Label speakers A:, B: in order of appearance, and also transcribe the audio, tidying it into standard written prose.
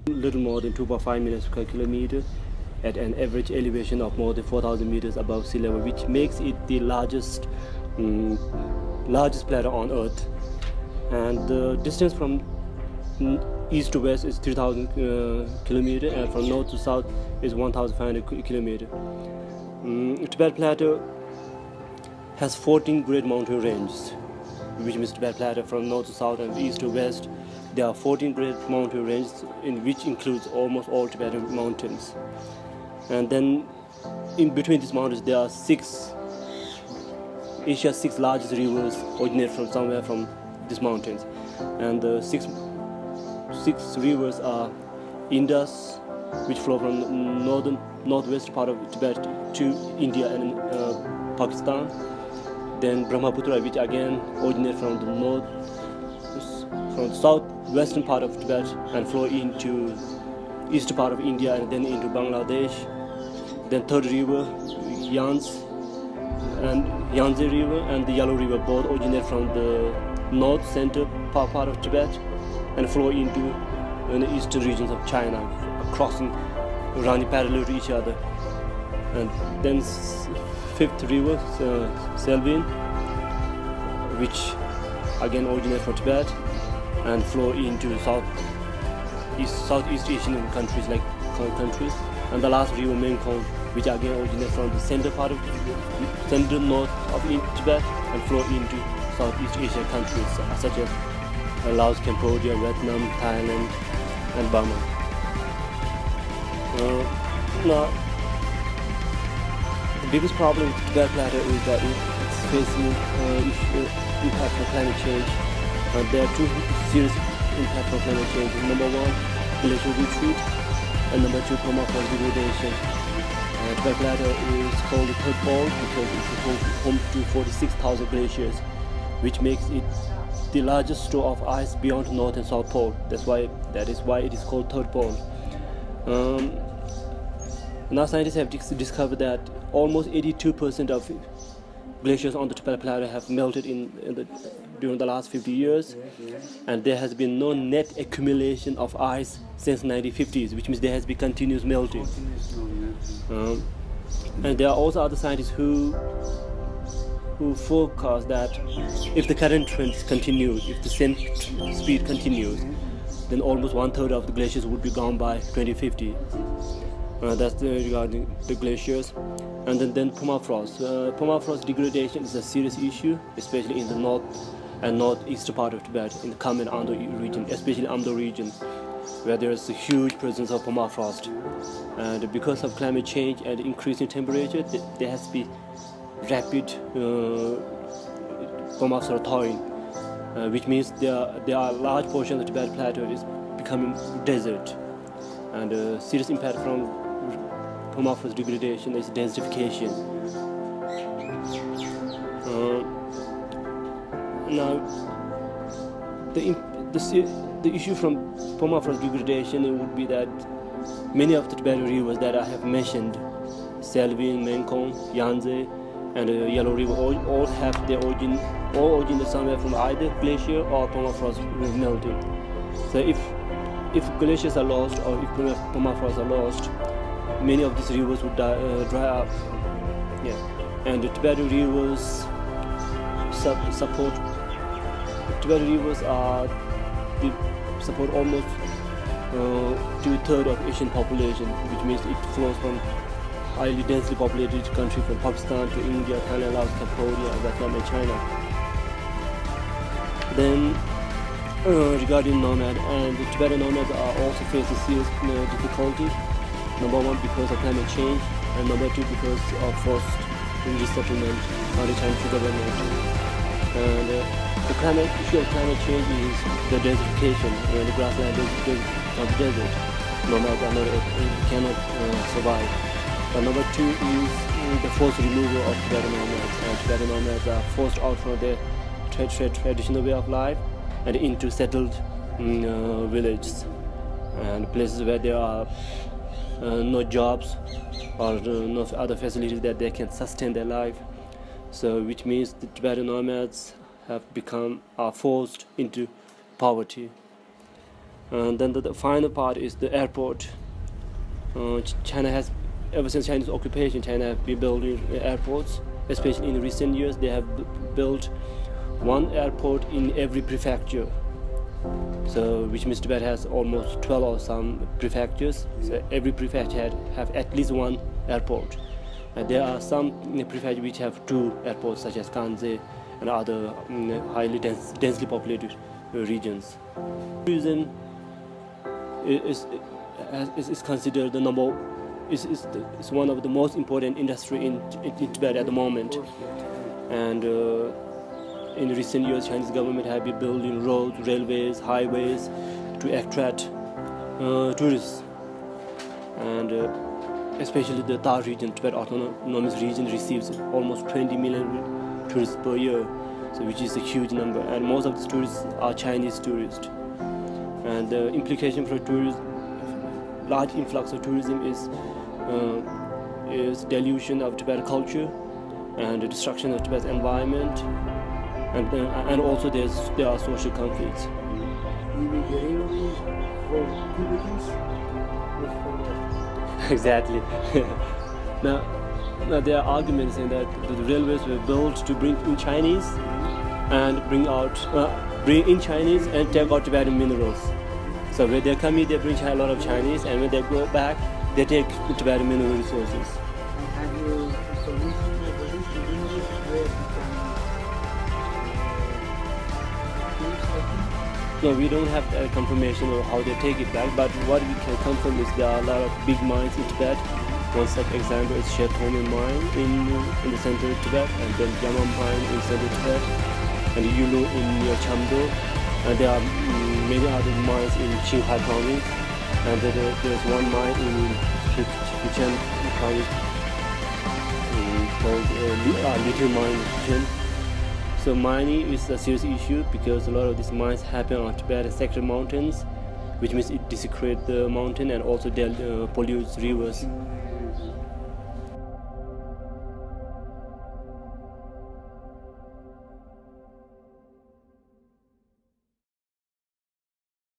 A: little more than 2.5 million square kilometers at an average elevation of more than 4,000 meters above sea level, which makes it the largest plateau on Earth. And the distance from east to west is 3,000 kilometers, and from north to south is 1,500 kilometers. Tibet Plateau has 14 great mountain ranges, which means Tibet Plateau from north to south and east to west. There are 14 great mountain ranges, in which includes almost all Tibetan mountains. And then in between these mountains there are Asia's six largest rivers originate from somewhere from these mountains. And the six rivers are Indus, which flow from the northwest part of Tibet to India and Pakistan. Then Brahmaputra, which again originates from the southwestern part of Tibet and flow into east part of India and then into Bangladesh. Then third river, Yangtze River and the Yellow River both originate from the north center part of Tibet and flow into the eastern regions of China, running parallel to each other. And then fifth river, Selvin, which again originates from Tibet and flow into Southeast Asian countries like countries. And the last river, Mekong, which again originates from the center north of Tibet and flow into Southeast Asian countries such as Laos, Cambodia, Vietnam, Thailand, and Burma. Now, the biggest problem with Tibet Plateau is that it's facing impact from climate change. There are two serious impacts from climate change. Number one, glacial retreat, and number two, permafrost degradation. Tibet Plateau is called the third pole because it's home to 46,000 glaciers, which makes it the largest store of ice beyond North and South Pole. That is why it is called third pole. Now scientists have discovered that almost 82% of glaciers on the Tibet Plateau have melted during the last 50 years, and there has been no net accumulation of ice since 1950s, which means there has been continuous melting. And there are also other scientists who forecast that if the current trends continue, if the same speed continues, then almost 1/3 of the glaciers would be gone by 2050. That's regarding the glaciers. And then permafrost. Permafrost degradation is a serious issue, especially in the north and northeast part of Tibet, in the Kham and Amdo region, especially Amdo region, where there is a huge presence of permafrost. And because of climate change and increasing temperature, there has to be rapid permafrost thawing, which means there are large portions of the Tibet Plateau is becoming desert. And a serious impact from permafrost degradation is desertification. Now, the issue from permafrost degradation would be that many of the Tibetan rivers that I have mentioned, Selvin, Mekong, Yangtze, and Yellow River, all have their origin somewhere from either glacier or permafrost melting. So if glaciers are lost or if permafrost are lost, many of these rivers would dry up. Yeah, and the Tibetan rivers support almost 2/3 of Asian population, which means it flows from highly densely populated country from Pakistan to India, Thailand, Laos, Cambodia, Vietnam, and China. Then regarding nomad, and the Tibetan nomads are also facing serious difficulty. Number one, because of climate change, and number two, because of forced resettlement by the Chinese government. And the issue of climate change is the desertification. When the grassland becomes desert, nomads cannot survive. But number two is the forced removal of Tibetan nomads. And Tibetan nomads are forced out from their traditional way of life and into settled villages and places where there are no jobs or no other facilities that they can sustain their life. So which means the Tibetan nomads are forced into poverty. And then the final part is the airport. China has, ever since Chinese occupation, China have been building airports. Especially in recent years, they have built one airport in every prefecture. So, which means Tibet has almost 12 or some prefectures. So every prefecture have at least one airport. And there are some prefectures which have two airports, such as Kanze and other highly densely populated regions. Tourism is considered is one of the most important industry in Tibet at the moment. And in recent years, Chinese government have been building roads, railways, highways to attract tourists. And especially the Dar region, Tibet Autonomous Region, receives almost 20 million tourists per year, so which is a huge number. And most of these tourists are Chinese tourists. And the implication for tourism, large influx of tourism is dilution of Tibetan culture and the destruction of Tibet's environment, and also there are social conflicts. Exactly. now there are arguments saying that the railways were built to bring in Chinese and bring in Chinese and take out Tibetan minerals. So when they come here, they bring a lot of Chinese, and when they go back, they take Tibetan mineral resources.
B: Have you solution for this in English where we can
A: No, we don't have confirmation of how they take it back, but what we can confirm is there are a lot of big mines in Tibet. One such example is Shetome mine in the center of Tibet, and then Yama mine in central Tibet, and Yulu in near Chamdo, and there are many other mines in Qinghai province, and there's one mine in Fujian province called Little Mine in Fujian. So mining is a serious issue because a lot of these mines happen on Tibetan sector mountains, which means it desecrates the mountain and also pollutes rivers.